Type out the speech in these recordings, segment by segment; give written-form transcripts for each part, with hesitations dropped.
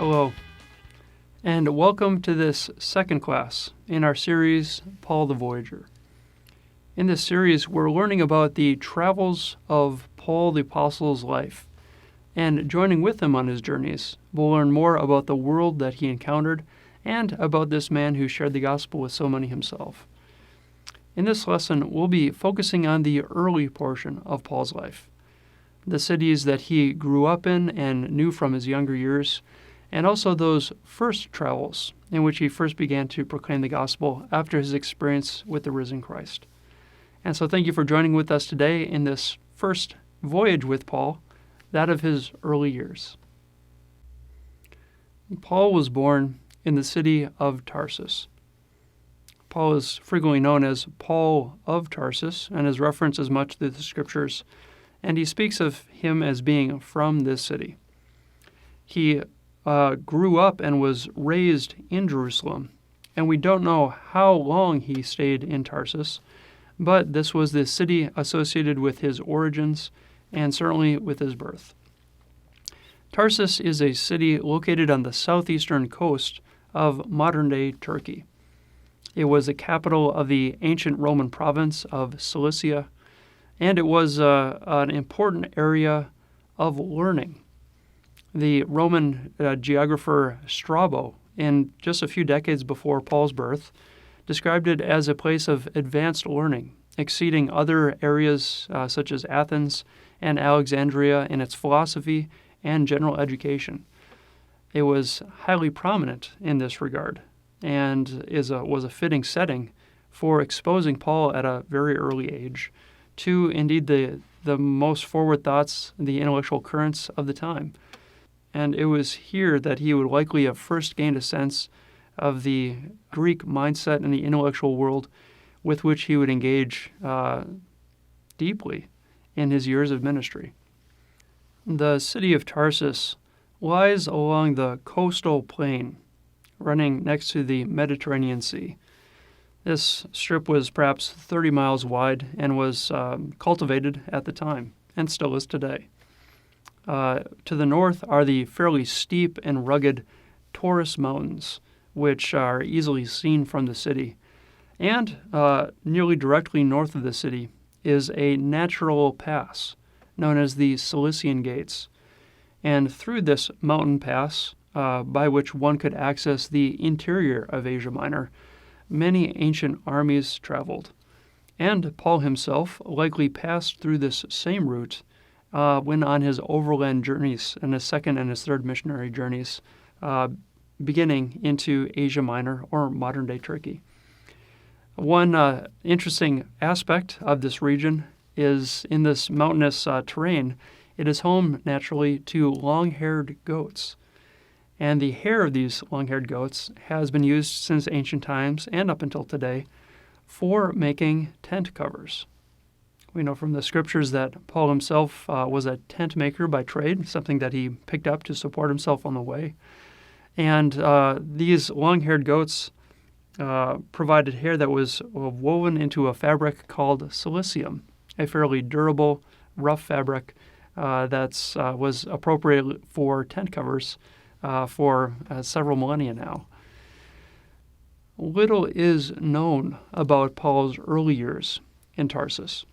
Hello, and welcome to this second class in our series, Paul the Voyager. In this series, we're learning about the travels of Paul the Apostle's life, and joining with him on his journeys, we'll learn more about the world that he encountered and about this man who shared the gospel with so many himself. In this lesson, we'll be focusing on the early portion of Paul's life, the cities that he grew up in and knew from his younger years, and also those first travels in which he first began to proclaim the gospel after his experience with the risen Christ. And so thank you for joining with us today in this first voyage with Paul, that of his early years. Paul was born in the city of Tarsus. Paul is frequently known as Paul of Tarsus and is referenced as much through the scriptures, and he speaks of him as being from this city. He grew up and was raised in Jerusalem, and we don't know how long he stayed in Tarsus, but this was the city associated with his origins and certainly with his birth. Tarsus is a city located on the southeastern coast of modern-day Turkey. It was the capital of the ancient Roman province of Cilicia, and it was an important area of learning. The Roman geographer Strabo, in just a few decades before Paul's birth, described it as a place of advanced learning, exceeding other areas such as Athens and Alexandria in its philosophy and general education. It was highly prominent in this regard and was a fitting setting for exposing Paul at a very early age to indeed the most forward thoughts, the intellectual currents of the time. And it was here that he would likely have first gained a sense of the Greek mindset and the intellectual world with which he would engage deeply in his years of ministry. The city of Tarsus lies along the coastal plain running next to the Mediterranean Sea. This strip was perhaps 30 miles wide and was cultivated at the time and still is today. To the north are the fairly steep and rugged Taurus Mountains, which are easily seen from the city. And nearly directly north of the city is a natural pass known as the Cilician Gates. And through this mountain pass, by which one could access the interior of Asia Minor, many ancient armies traveled. And Paul himself likely passed through this same route when on his overland journeys and his second and his third missionary journeys, beginning into Asia Minor or modern-day Turkey. One interesting aspect of this region is in this mountainous terrain, it is home naturally to long-haired goats. And the hair of these long-haired goats has been used since ancient times and up until today for making tent covers. We know from the scriptures that Paul himself was a tent maker by trade, something that he picked up to support himself on the way. And these long-haired goats provided hair that was woven into a fabric called cilicium, a fairly durable, rough fabric that was appropriate for tent covers for several millennia now. Little is known about Paul's early years in Tarsus.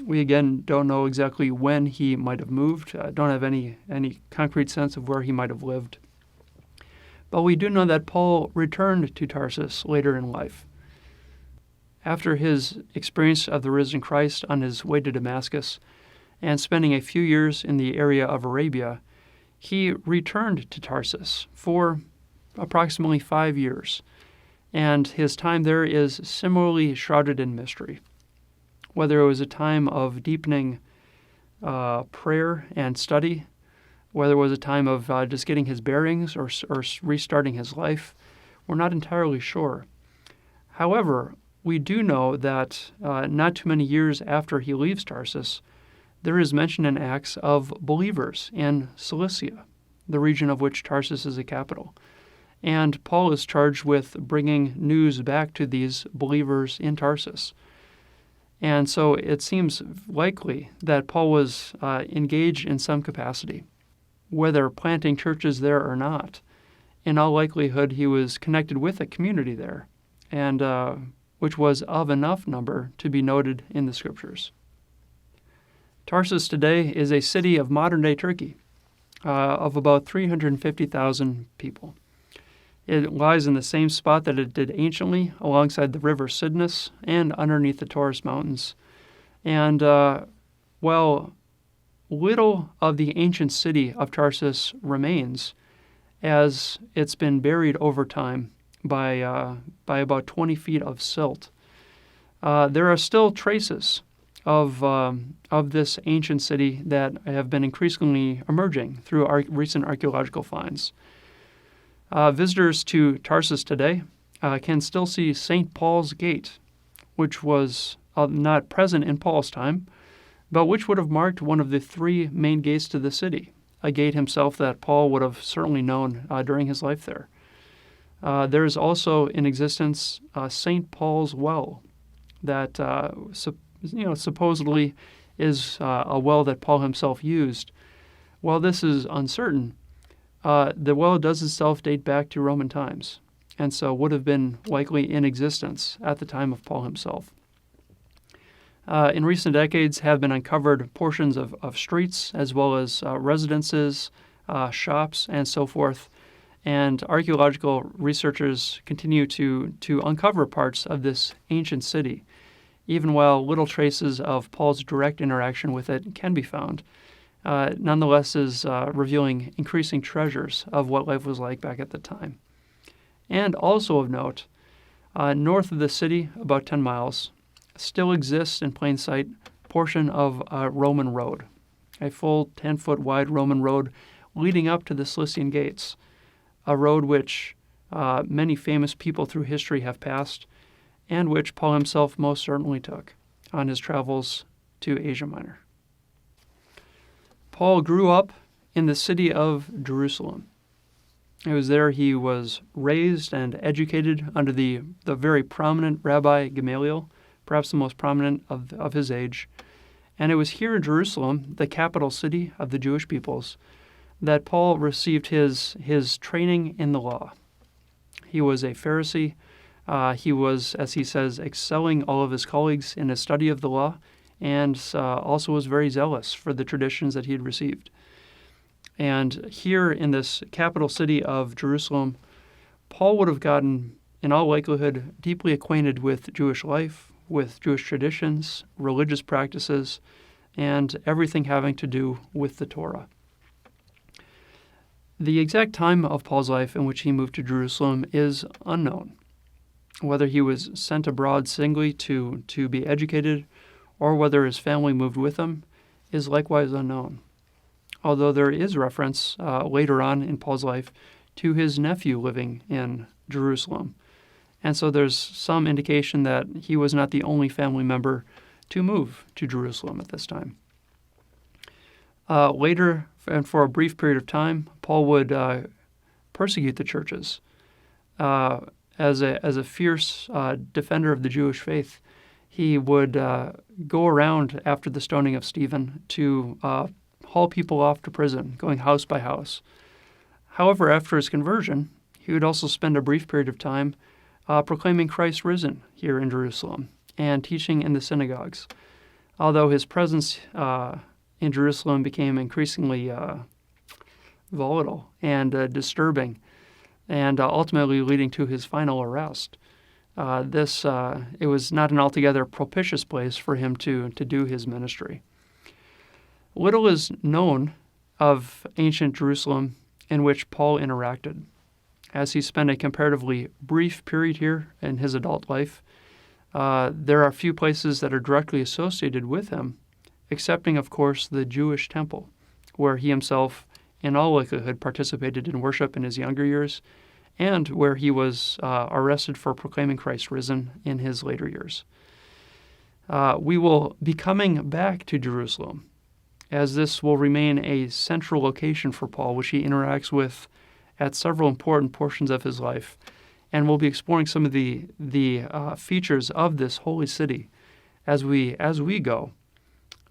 We again don't know exactly when he might have moved, don't have any concrete sense of where he might have lived. But we do know that Paul returned to Tarsus later in life. After his experience of the risen Christ on his way to Damascus and spending a few years in the area of Arabia, he returned to Tarsus for approximately 5 years, and his time there is similarly shrouded in mystery. Whether it was a time of deepening prayer and study, whether it was a time of just getting his bearings or restarting his life, we're not entirely sure. However, we do know that not too many years after he leaves Tarsus, there is mention in Acts of believers in Cilicia, the region of which Tarsus is a capital. And Paul is charged with bringing news back to these believers in Tarsus. And so it seems likely that Paul was engaged in some capacity whether planting churches there or not, in all likelihood he was connected with a community there, and which was of enough number to be noted in the Scriptures. Tarsus today is a city of modern-day Turkey, of about 350,000 people. It lies in the same spot that it did anciently, alongside the river Cydnus and underneath the Taurus Mountains. And while little of the ancient city of Tarsus remains, as it's been buried over time by about 20 feet of silt, there are still traces of this ancient city that have been increasingly emerging through recent archaeological finds. Visitors to Tarsus today can still see St. Paul's Gate, which was not present in Paul's time, but which would have marked one of the three main gates to the city, a gate himself that Paul would have certainly known during his life there. There is also in existence St. Paul's Well that supposedly is a well that Paul himself used. While this is uncertain, the well does itself date back to Roman times, and so would have been likely in existence at the time of Paul himself. In recent decades have been uncovered portions of streets as well as residences, shops, and so forth, and archaeological researchers continue to uncover parts of this ancient city, even while little traces of Paul's direct interaction with it can be found. Nonetheless is revealing increasing treasures of what life was like back at the time. And also of note, north of the city, about 10 miles, still exists in plain sight a portion of a Roman road, a full 10-foot wide Roman road leading up to the Cilician Gates, a road which many famous people through history have passed, and which Paul himself most certainly took on his travels to Asia Minor. Paul grew up in the city of Jerusalem. It was there he was raised and educated under the very prominent Rabbi Gamaliel, perhaps the most prominent of his age. And it was here in Jerusalem, the capital city of the Jewish peoples, that Paul received his training in the law. He was a Pharisee. He was, as he says, excelling all of his colleagues in his study of the law, and also was very zealous for the traditions that he had received. And here in this capital city of Jerusalem, Paul would have gotten, in all likelihood, deeply acquainted with Jewish life, with Jewish traditions, religious practices, and everything having to do with the Torah. The exact time of Paul's life in which he moved to Jerusalem is unknown. Whether he was sent abroad singly to be educated, or whether his family moved with him, is likewise unknown. Although there is reference later on in Paul's life to his nephew living in Jerusalem. And so there's some indication that he was not the only family member to move to Jerusalem at this time. Later, and for a brief period of time, Paul would persecute the churches as a fierce defender of the Jewish faith. He would go around after the stoning of Stephen to haul people off to prison, going house by house. However, after his conversion, he would also spend a brief period of time proclaiming Christ risen here in Jerusalem and teaching in the synagogues, although his presence in Jerusalem became increasingly volatile and disturbing, and ultimately leading to his final arrest. It was not an altogether propitious place for him to do his ministry. Little is known of ancient Jerusalem in which Paul interacted, as he spent a comparatively brief period here in his adult life. There are few places that are directly associated with him, excepting, of course, the Jewish temple, where he himself, in all likelihood, participated in worship in his younger years, and where he was arrested for proclaiming Christ risen in his later years. We will be coming back to Jerusalem, as this will remain a central location for Paul, which he interacts with at several important portions of his life, and we'll be exploring some of the features of this holy city as we go.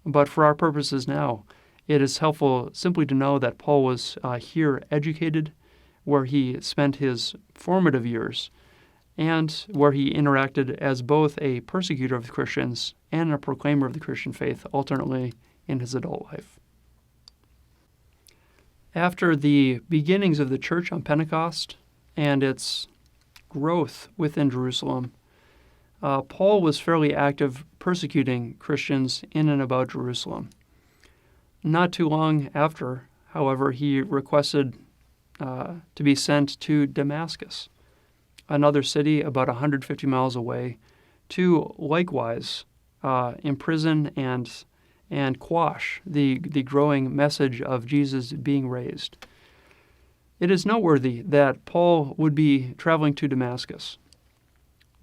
But for our purposes now, it is helpful simply to know that Paul was here educated, where he spent his formative years, and where he interacted as both a persecutor of the Christians and a proclaimer of the Christian faith alternately in his adult life. After the beginnings of the church on Pentecost and its growth within Jerusalem, Paul was fairly active persecuting Christians in and about Jerusalem. Not too long after, however, he requested to be sent to Damascus, another city about 150 miles away, to likewise imprison and quash the growing message of Jesus being raised. It is noteworthy that Paul would be traveling to Damascus.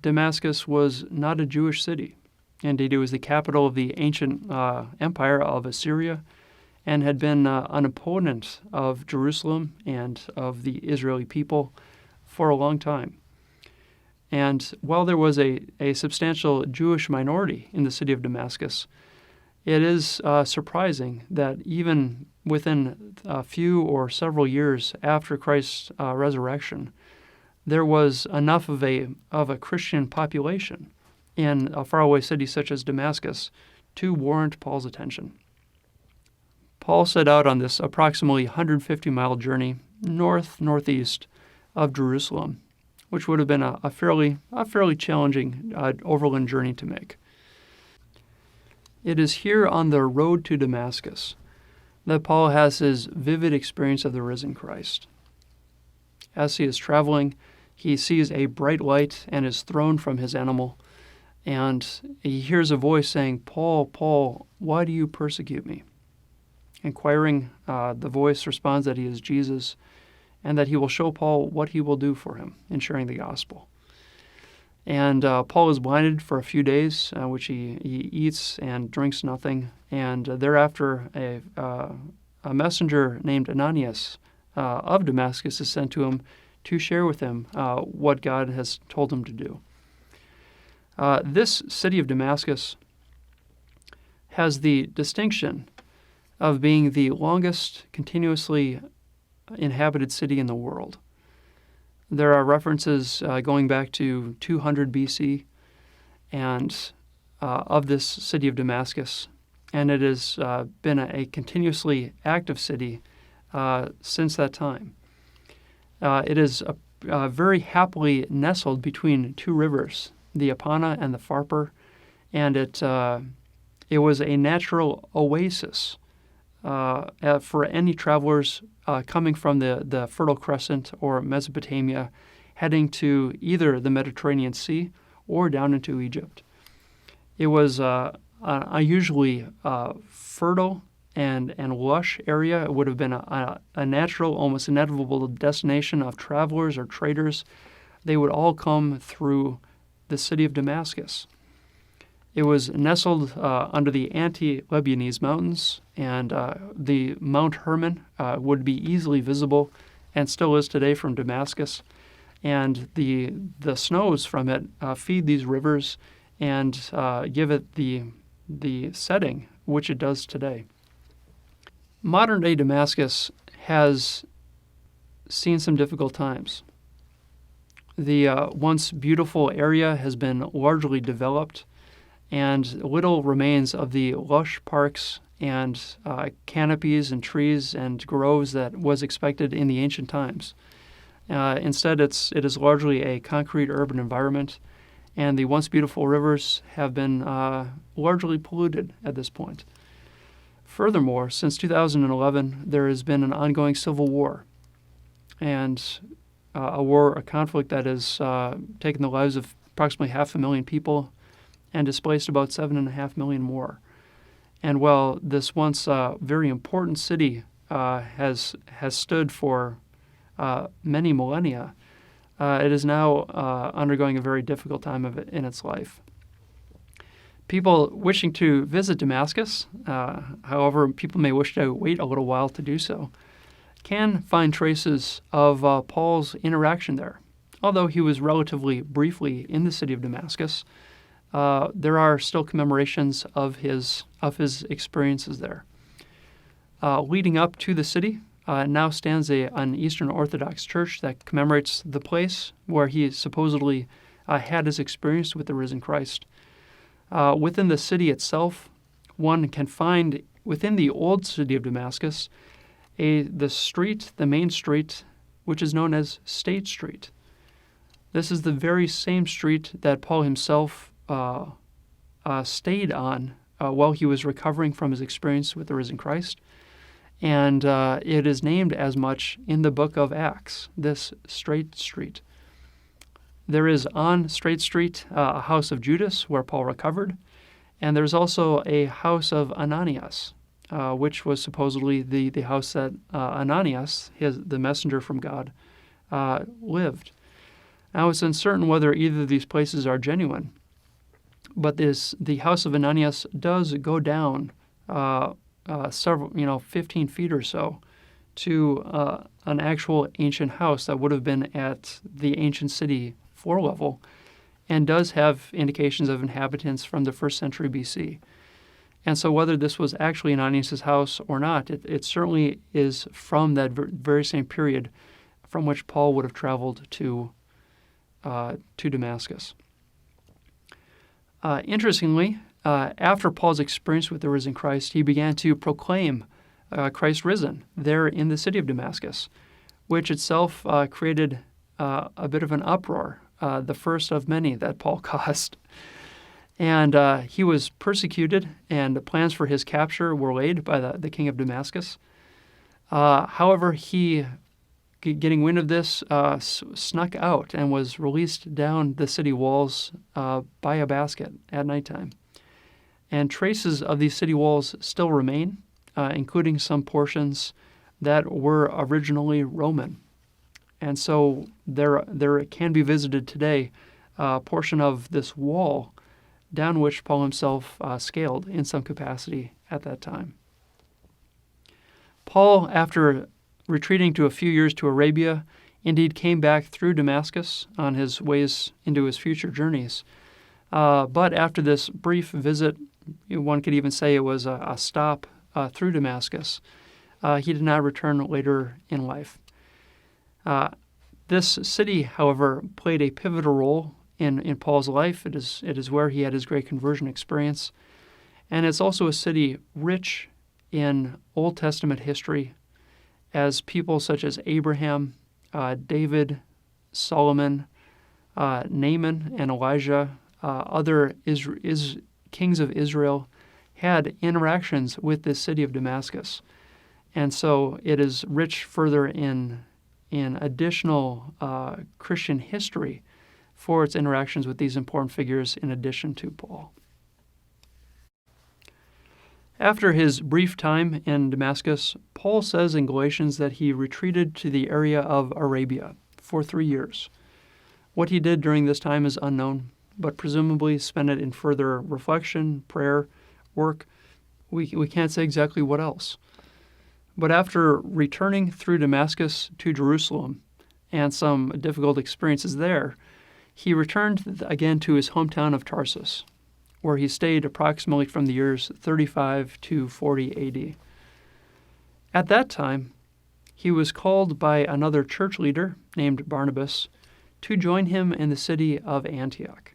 Damascus was not a Jewish city. Indeed, it was the capital of the ancient empire of Assyria and had been an opponent of Jerusalem and of the Israeli people for a long time. And while there was a substantial Jewish minority in the city of Damascus, it is surprising that even within a few or several years after Christ's resurrection, there was enough of a Christian population in a faraway city such as Damascus to warrant Paul's attention. Paul set out on this approximately 150-mile journey northeast of Jerusalem, which would have been a fairly challenging overland journey to make. It is here on the road to Damascus that Paul has his vivid experience of the risen Christ. As he is traveling, he sees a bright light and is thrown from his animal, and he hears a voice saying, "Paul, Paul, why do you persecute me?" Inquiring, the voice responds that he is Jesus and that he will show Paul what he will do for him in sharing the gospel. And Paul is blinded for a few days, which he eats and drinks nothing. And thereafter, a messenger named Ananias of Damascus is sent to him to share with him what God has told him to do. This city of Damascus has the distinction of being the longest continuously inhabited city in the world. There are references going back to 200 BC and of this city of Damascus, and it has been a continuously active city since that time. It is very happily nestled between two rivers, the Apana and the Pharpar, and it was a natural oasis for any travelers coming from the Fertile Crescent or Mesopotamia, heading to either the Mediterranean Sea or down into Egypt. It was an unusually fertile and lush area. It would have been a natural, almost inevitable destination of travelers or traders. They would all come through the city of Damascus. It was nestled under the Anti-Lebanese mountains, and the Mount Hermon would be easily visible and still is today from Damascus. And the snows from it feed these rivers and give it the setting which it does today. Modern-day Damascus has seen some difficult times. The once beautiful area has been largely developed, and little remains of the lush parks and canopies and trees and groves that was expected in the ancient times. Instead, it is largely a concrete urban environment, and the once beautiful rivers have been largely polluted at this point. Furthermore, since 2011, there has been an ongoing civil war, and a conflict that has taken the lives of approximately 500,000 people and displaced about 7.5 million more. And while this once very important city has stood for many millennia, it is now undergoing a very difficult time in its life. People wishing to visit Damascus, however, people may wish to wait a little while to do so, can find traces of Paul's interaction there. Although he was relatively briefly in the city of Damascus, there are still commemorations of his experiences there. leading up to the city now stands an Eastern Orthodox church that commemorates the place where he supposedly had his experience with the risen Christ. Within the city itself, one can find within the old city of Damascus the main street, which is known as State Street. This is the very same street that Paul himself stayed on while he was recovering from his experience with the risen Christ. And it is named as much in the book of Acts, this Straight Street. There is on Straight Street a house of Judas where Paul recovered, and there's also a house of Ananias, which was supposedly the house that Ananias, the messenger from God, lived. Now, it's uncertain whether either of these places are genuine, but the house of Ananias does go down several, 15 feet or so to an actual ancient house that would have been at the ancient city floor level, and does have indications of inhabitants from the 1st century BC. And so whether this was actually Ananias' house or not, it certainly is from that very same period from which Paul would have traveled to Damascus. Interestingly, after Paul's experience with the risen Christ, he began to proclaim Christ risen there in the city of Damascus, which itself created a bit of an uproar, the first of many that Paul caused. And he was persecuted, and plans for his capture were laid by the king of Damascus. However, he, getting wind of this, snuck out and was released down the city walls by a basket at nighttime. And traces of these city walls still remain, including some portions that were originally Roman. And so there can be visited today a portion of this wall down which Paul himself scaled in some capacity at that time. Paul, after retreating to a few years to Arabia, indeed came back through Damascus on his ways into his future journeys. But after this brief visit, one could even say it was a stop through Damascus, he did not return later in life. This city, however, played a pivotal role in Paul's life. It is where he had his great conversion experience. And it's also a city rich in Old Testament history, as people such as Abraham, David, Solomon, Naaman, and Elijah, other kings of Israel, had interactions with this city of Damascus. And so it is rich further in additional Christian history for its interactions with these important figures in addition to Paul. After his brief time in Damascus, Paul says in Galatians that he retreated to the area of Arabia for 3 years. What he did during this time is unknown, but presumably spent it in further reflection, prayer, work. We can't say exactly what else. But after returning through Damascus to Jerusalem and some difficult experiences there, he returned again to his hometown of Tarsus, where he stayed approximately from the years 35 to 40 AD. At that time, he was called by another church leader named Barnabas to join him in the city of Antioch.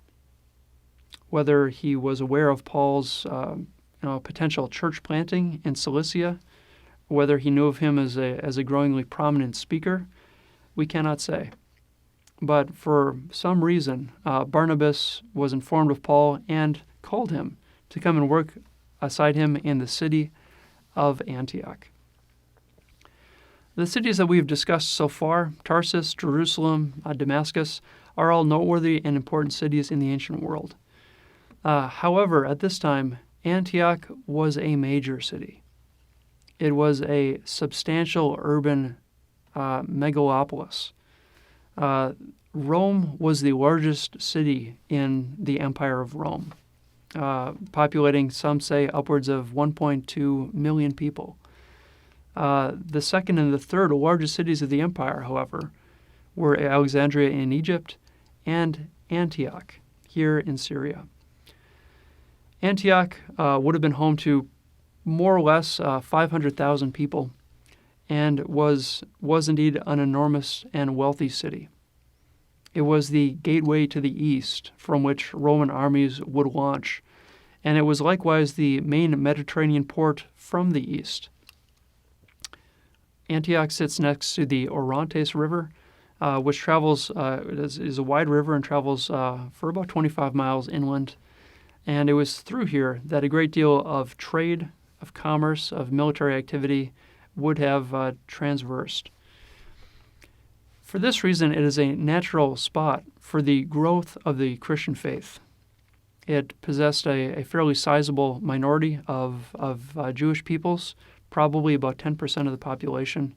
Whether he was aware of Paul's potential church planting in Cilicia, whether he knew of him as a growingly prominent speaker, we cannot say. But for some reason, Barnabas was informed of Paul and called him to come and work aside him in the city of Antioch. The cities that we've discussed so far, Tarsus, Jerusalem, Damascus, are all noteworthy and important cities in the ancient world. However, at this time, Antioch was a major city. It was a substantial urban megalopolis. Rome was the largest city in the Empire of Rome, populating, some say, upwards of 1.2 million people. The second and the third largest cities of the empire, however, were Alexandria in Egypt and Antioch here in Syria. Antioch would have been home to more or less 500,000 people, and was indeed an enormous and wealthy city. It was the gateway to the east from which Roman armies would launch, and it was likewise the main Mediterranean port from the east. Antioch sits next to the Orontes River, which travels, is a wide river and travels for about 25 miles inland. And it was through here that a great deal of trade, of commerce, of military activity would have transversed. For this reason, it is a natural spot for the growth of the Christian faith. It possessed a fairly sizable minority of Jewish peoples, probably about 10% of the population.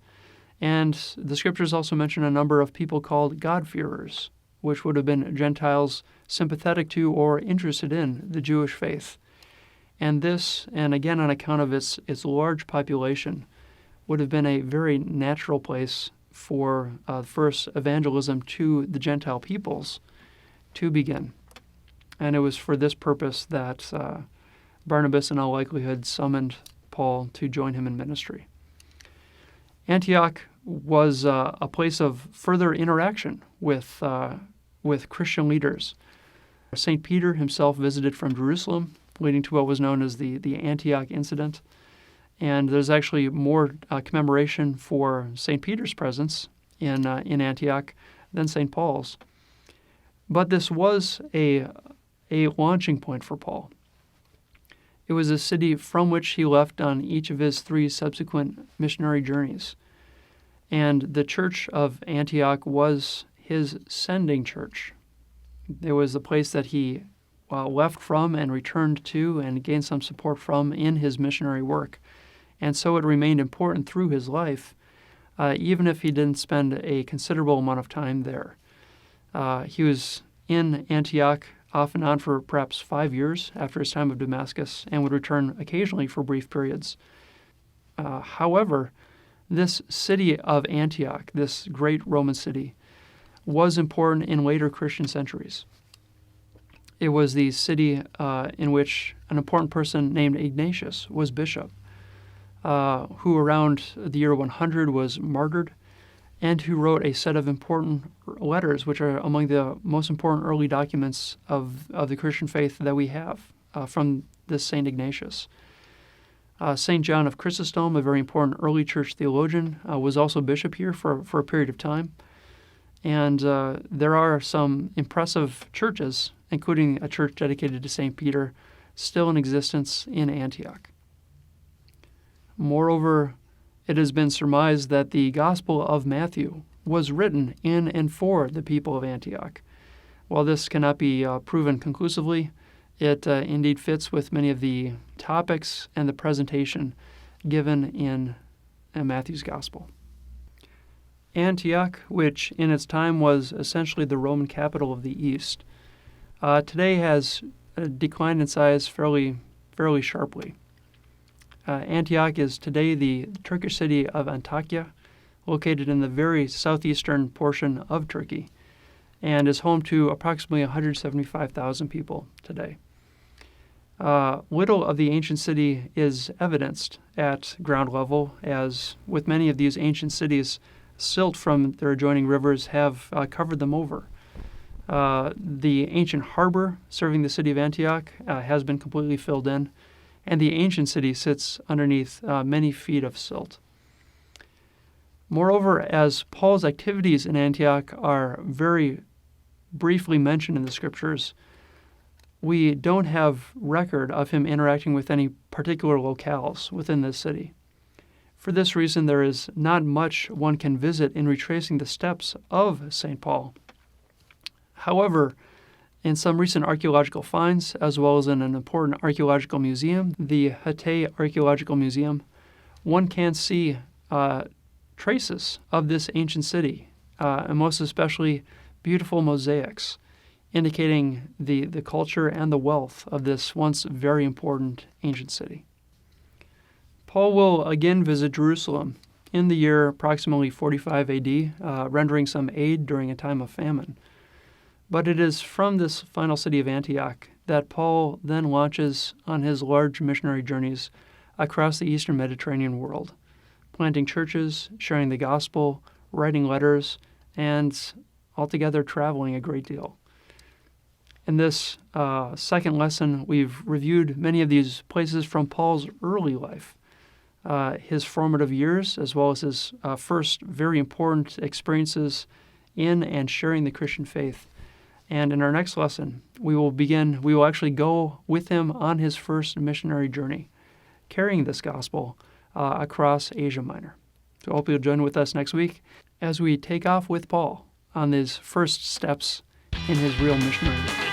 And the scriptures also mention a number of people called God-fearers, which would have been Gentiles sympathetic to or interested in the Jewish faith. And this, and again on account of its large population, would have been a very natural place for first evangelism to the Gentile peoples to begin. And it was for this purpose that Barnabas in all likelihood summoned Paul to join him in ministry. Antioch was a place of further interaction with Christian leaders. St. Peter himself visited from Jerusalem, leading to what was known as the Antioch incident. And there's actually more commemoration for St. Peter's presence in Antioch than St. Paul's. But this was a launching point for Paul. It was a city from which he left on each of his 3 subsequent missionary journeys. And the church of Antioch was his sending church. It was the place that he left from and returned to and gained some support from in his missionary work. And so it remained important through his life, even if he didn't spend a considerable amount of time there. He was in Antioch off and on for perhaps 5 years after his time of Damascus and would return occasionally for brief periods. However, this city of Antioch, this great Roman city, was important in later Christian centuries. It was the city in which an important person named Ignatius was bishop, who around the year 100 was martyred, and who wrote a set of important letters, which are among the most important early documents of the Christian faith that we have from this St. Ignatius. St. John of Chrysostom, a very important early church theologian, was also bishop here for a period of time. And there are some impressive churches, including a church dedicated to St. Peter, still in existence in Antioch. Moreover, it has been surmised that the Gospel of Matthew was written in and for the people of Antioch. While this cannot be proven conclusively, it indeed fits with many of the topics and the presentation given in Matthew's Gospel. Antioch, which in its time was essentially the Roman capital of the East, today has declined in size fairly sharply. Antioch is today the Turkish city of Antakya, located in the very southeastern portion of Turkey, and is home to approximately 175,000 people today. Little of the ancient city is evidenced at ground level, as with many of these ancient cities, silt from their adjoining rivers have covered them over. The ancient harbor serving the city of Antioch has been completely filled in, and the ancient city sits underneath many feet of silt. Moreover, as Paul's activities in Antioch are very briefly mentioned in the Scriptures, we don't have record of him interacting with any particular locales within this city. For this reason, there is not much one can visit in retracing the steps of St. Paul. However, in some recent archaeological finds, as well as in an important archaeological museum, the Hatay Archaeological Museum, one can see traces of this ancient city, and most especially beautiful mosaics, indicating the culture and the wealth of this once very important ancient city. Paul will again visit Jerusalem in the year approximately 45 AD, rendering some aid during a time of famine. But it is from this final city of Antioch that Paul then launches on his large missionary journeys across the eastern Mediterranean world, planting churches, sharing the gospel, writing letters, and altogether traveling a great deal. In this second lesson, we've reviewed many of these places from Paul's early life, his formative years, as well as his first very important experiences in and sharing the Christian faith. And in our next lesson, we will actually go with him on his first missionary journey, carrying this gospel across Asia Minor. So I hope you'll join with us next week as we take off with Paul on his first steps in his real missionary work.